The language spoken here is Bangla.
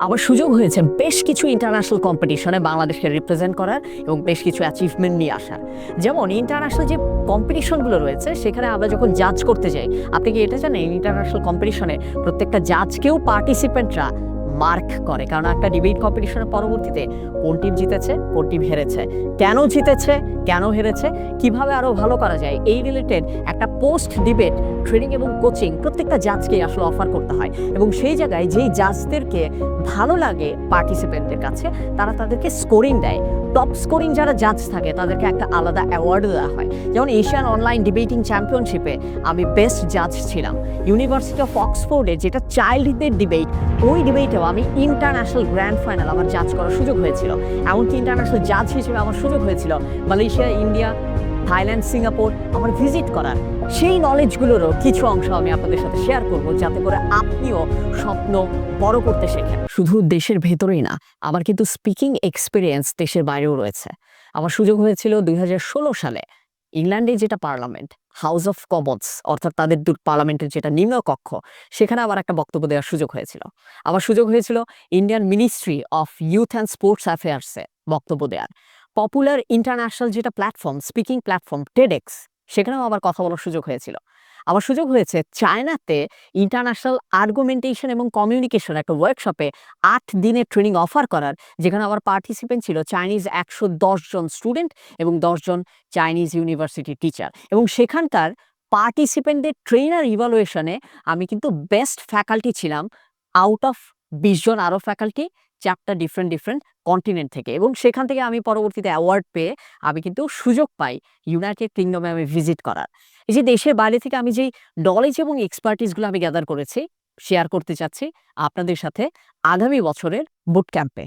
আমার সুযোগ হয়েছে বেশ কিছু ইন্টারন্যাশনাল কম্পিটিশনে বাংলাদেশকে রিপ্রেজেন্ট করার এবং বেশ কিছু অ্যাচিভমেন্ট নিয়ে আসার। যেমন ইন্টারন্যাশনাল যে কম্পিটিশনগুলো রয়েছে সেখানে আমরা যখন জাজ করতে যাই, আপনি কি এটা জানেন ইন্টারন্যাশনাল কম্পিটিশনে প্রত্যেকটা জাজকেও পার্টিসিপেন্টরা মার্ক করে, কারণ একটা ডিবেট কম্পিটিশনের পরবর্তীতে কোন টিম জিতেছে, কোন টিম হেরেছে, কেন জিতেছে, কেন হেরেছে, কিভাবে আরও ভালো করা যায়, এই রিলেটেড একটা পোস্ট ডিবেট ট্রেনিং এবং কোচিং প্রত্যেকটা জাজকে আসলে অফার করতে হয়। এবং সেই জায়গায় যেই জাজদেরকে ভালো লাগে পার্টিসিপেন্টদের কাছে, তারা তাদেরকে স্কোরিং দেয়। টপ স্কোরিং যারা জাজ থাকে তাদেরকে একটা আলাদা অ্যাওয়ার্ডও দেওয়া হয়। যেমন এশিয়ান অনলাইন ডিবেটিং চ্যাম্পিয়নশিপে আমি বেস্ট জাজ ছিলাম। ইউনিভার্সিটি অফ অক্সফোর্ডে যেটা চাইল্ডদের ডিবেট, ওই ডিবেটেও আমি ইন্টারন্যাশনাল গ্র্যান্ড ফাইনাল আমার জাজ করার সুযোগ হয়েছিল। এমনকি ইন্টারন্যাশনাল জাজ হিসেবে আমার সুযোগ হয়েছিল মালয়েশিয়া, ইন্ডিয়া, থাইল্যান্ড, সিঙ্গাপুর আমার ভিজিট করার। সেই নলেজগুলোরও কিছু অংশ আমি আপনাদের সাথে শেয়ার করব, যাতে করে আপনিও স্বপ্ন বড় করতে শেখেন। শুধু দেশের ভেতরেই না, আমার কিন্তু স্পিকিং এক্সপিরিয়েন্স দেশের বাইরেও রয়েছে। আমার সুযোগ হয়েছিল 2016 সালে ইংল্যান্ডে, যেটা পার্লামেন্ট, হাউস অফ কমন্স, অর্থাৎ তাদের পার্লামেন্টের যেটা নিম্নকক্ষ, সেখানে আমার একটা বক্তব্য দেওয়ার সুযোগ হয়েছিল। আমার সুযোগ হয়েছিল Indian ministry of youth and sports অ্যাফেয়ার্সে বক্তব্য দেওয়ার। পপুলার ইন্টারন্যাশনাল যেটা প্ল্যাটফর্ম, স্পিকিং প্ল্যাটফর্ম টেডেক্স, সেখানেও আমার কথা বলার সুযোগ হয়েছিল। আমার সুযোগ হয়েছে চায়নাতে ইন্টারন্যাশনাল আর্গুমেন্টেশন এবং কমিউনিকেশন একটা ওয়ার্কশপে 8 দিনের ট্রেনিং অফার করার, যেখানে আমার পার্টিসিপেন্ট ছিল চাইনিজ 110 জন স্টুডেন্ট এবং 10 জন চাইনিজ ইউনিভার্সিটি টিচার। এবং সেখানকার পার্টিসিপেন্টদের ট্রেনার ইভালুয়েশনে আমি কিন্তু বেস্ট ফ্যাকাল্টি ছিলাম আউট অফ 20 জন আরও ফ্যাকাল্টি, 4টা ডিফারেন্ট কন্টিনেন্ট থেকে। এবং সেখান থেকে আমি পরবর্তীতে অ্যাওয়ার্ড পেয়ে আমি কিন্তু সুযোগ পাই ইউনাইটেড কিংডমে আমি ভিজিট করার। এই যে দেশের বাইরে থেকে আমি যেই নলেজ এবং এক্সপার্টিসগুলো আমি গ্যাদার করেছি, শেয়ার করতে চাচ্ছি আপনাদের সাথে আগামী বছরের বুট ক্যাম্পে।